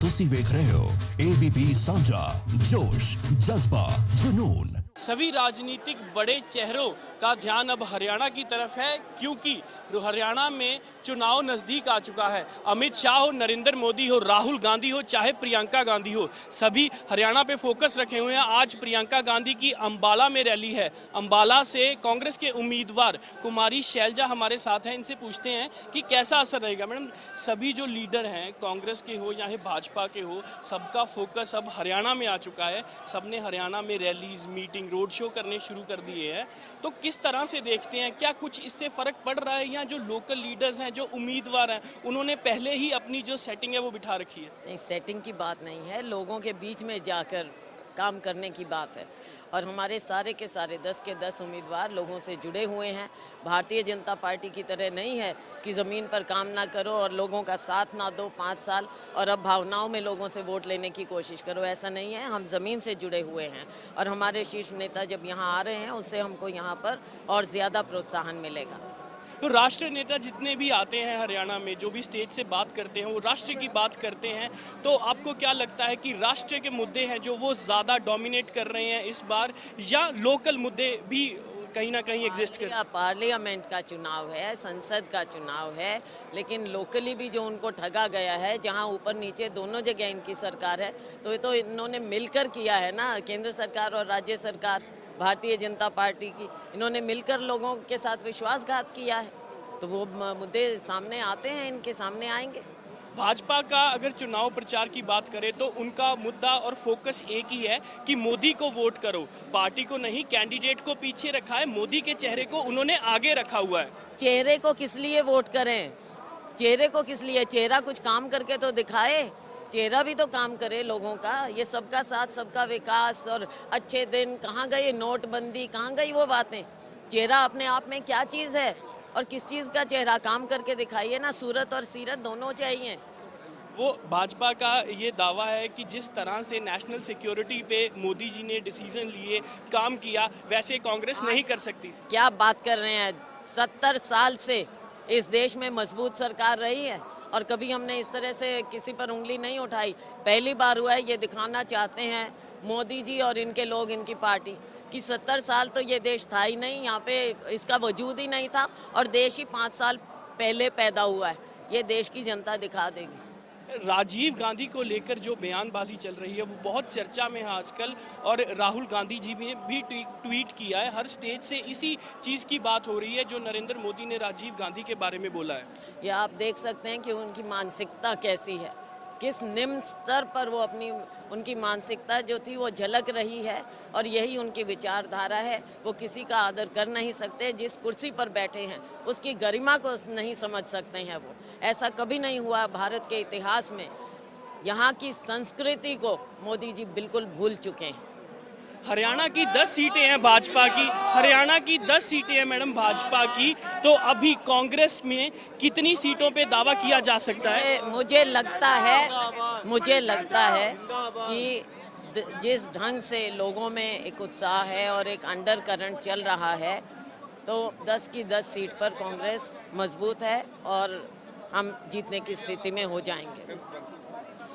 ਤੁਸੀਂ ਵੇਖ ਰਹੇ ਹੋ ABP साझा जोश जज्बा जुनून। सभी राजनीतिक बड़े चेहरों का ध्यान अब हरियाणा की तरफ है, क्योंकि हरियाणा में चुनाव नज़दीक आ चुका है। अमित शाह हो, नरेंद्र मोदी हो, राहुल गांधी हो, चाहे प्रियंका गांधी हो, सभी हरियाणा पे फोकस रखे हुए हैं। आज प्रियंका गांधी की अंबाला में रैली है। अंबाला से कांग्रेस के उम्मीदवार कुमारी शैलजा हमारे साथ हैं, इनसे पूछते हैं कि कैसा असर रहेगा। मैडम, सभी जो लीडर हैं, कांग्रेस के हो या भाजपा के हो, सबका फोकस अब हरियाणा में आ चुका है। सबने हरियाणा में रैलीज, मीटिंग, रोड शो करने शुरू कर दिए हैं। तो किस तरह से देखते हैं, क्या कुछ इससे फर्क पड़ रहा है, या जो लोकल लीडर्स हैं, जो उम्मीदवार हैं, उन्होंने पहले ही अपनी जो सेटिंग है वो बिठा रखी है? नहीं, सेटिंग की बात नहीं है, लोगों के बीच में जाकर काम करने की बात है। और हमारे सारे के सारे 10 के 10 उम्मीदवार लोगों से जुड़े हुए हैं। भारतीय जनता पार्टी की तरह नहीं है कि ज़मीन पर काम ना करो और लोगों का साथ ना दो 5 साल और अब भावनाओं में लोगों से वोट लेने की कोशिश करो। ऐसा नहीं है, हम ज़मीन से जुड़े हुए हैं और हमारे शीर्ष नेता जब यहाँ आ रहे हैं उससे हमको यहाँ पर और ज़्यादा प्रोत्साहन मिलेगा। तो राष्ट्रीय नेता जितने भी आते हैं हरियाणा में, जो भी स्टेज से बात करते हैं, वो राष्ट्र की बात करते हैं। तो आपको क्या लगता है कि राष्ट्र के मुद्दे हैं जो वो ज़्यादा डोमिनेट कर रहे हैं इस बार, या लोकल मुद्दे भी कहीं ना कहीं एग्जिस्ट कर? पार्लियामेंट का चुनाव है, संसद का चुनाव है, लेकिन लोकली भी जो उनको ठगा गया है, जहां ऊपर नीचे दोनों जगह इनकी सरकार है, तो ये तो इन्होंने मिलकर किया है ना, केंद्र सरकार और राज्य सरकार, भारतीय जनता पार्टी की, इन्होंने मिलकर लोगों के साथ विश्वासघात किया है। तो वो मुद्दे सामने आते हैं, इनके सामने आएंगे। भाजपा का अगर चुनाव प्रचार की बात करें तो उनका मुद्दा और फोकस एक ही है कि मोदी को वोट करो। पार्टी को नहीं, कैंडिडेट को पीछे रखा है, मोदी के चेहरे को उन्होंने आगे रखा हुआ है। चेहरे को किस लिए वोट करें? चेहरे को किस लिए? चेहरा कुछ काम करके तो दिखाए, चेहरा भी तो काम करे लोगों का। ये सबका साथ, सबका विकास और अच्छे दिन कहाँ गए? नोटबंदी कहाँ गई वो बातें? चेहरा अपने आप में क्या चीज़ है और किस चीज़ का चेहरा? काम करके दिखाइए ना, सूरत और सीरत दोनों चाहिए। वो भाजपा का ये दावा है कि जिस तरह से नेशनल सिक्योरिटी पे मोदी जी ने डिसीजन लिए, काम किया, वैसे कांग्रेस नहीं कर सकती। क्या बात कर रहे हैं? 70 साल से इस देश में मजबूत सरकार रही है और कभी हमने इस तरह से किसी पर उंगली नहीं उठाई। पहली बार हुआ है, ये दिखाना चाहते हैं मोदी जी और इनके लोग, इनकी पार्टी, कि 70 साल तो ये देश था ही नहीं, यहाँ पे इसका वजूद ही नहीं था और देश ही 5 साल पहले पैदा हुआ है। ये देश की जनता दिखा देगी। राजीव गांधी को लेकर जो बयानबाजी चल रही है वो बहुत चर्चा में है आजकल, और राहुल गांधी जी ने भी ट्वीट किया है। हर स्टेज से इसी चीज़ की बात हो रही है जो नरेंद्र मोदी ने राजीव गांधी के बारे में बोला है। ये आप देख सकते हैं कि उनकी मानसिकता कैसी है, किस निम्न स्तर पर वो उनकी मानसिकता जो थी वो झलक रही है और यही उनकी विचारधारा है। वो किसी का आदर कर नहीं सकते, जिस कुर्सी पर बैठे हैं उसकी गरिमा को नहीं समझ सकते हैं वो। ऐसा कभी नहीं हुआ भारत के इतिहास में। यहाँ की संस्कृति को मोदी जी बिल्कुल भूल चुके हैं। हरियाणा की 10 सीटें हैं भाजपा की, हरियाणा की 10 सीटें हैं मैडम भाजपा की। तो अभी कांग्रेस में कितनी सीटों पे दावा किया जा सकता है? मुझे लगता है कि जिस ढंग से लोगों में एक उत्साह है और एक अंडर करंट चल रहा है, तो 10 की 10 सीट पर कांग्रेस मजबूत है और हम जीतने की स्थिति में हो जाएंगे।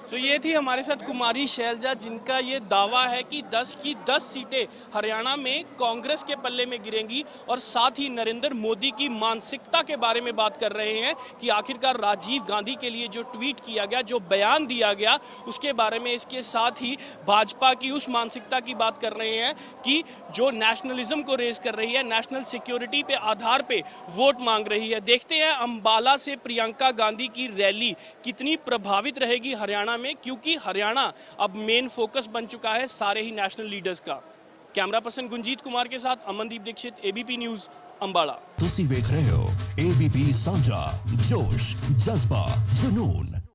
तो ये थी हमारे साथ कुमारी शैलजा, जिनका ये दावा है कि 10 की 10 सीटें हरियाणा में कांग्रेस के पल्ले में गिरेंगी, और साथ ही नरेंद्र मोदी की मानसिकता के बारे में बात कर रहे हैं कि आखिरकार राजीव गांधी के लिए जो ट्वीट किया गया, जो बयान दिया गया, उसके बारे में। इसके साथ ही भाजपा की उस मानसिकता की बात कर रहे हैं कि जो नेशनलिज्म को रेज कर रही है, नेशनल सिक्योरिटी पे आधार पे वोट मांग रही है। देखते हैं अंबाला से प्रियंका गांधी की रैली कितनी प्रभावित रहेगी हरियाणा में, क्योंकि हरियाणा अब मेन फोकस बन चुका है सारे ही नेशनल लीडर्स का। कैमरा पर्सन गुंजीत कुमार के साथ अमनदीप दीक्षित, ABP न्यूज़, अंबाला। ਤੁਸੀਂ ਵੇਖ ਰਹੇ ਹੋ ABP साझा जोश जज्बा जुनून।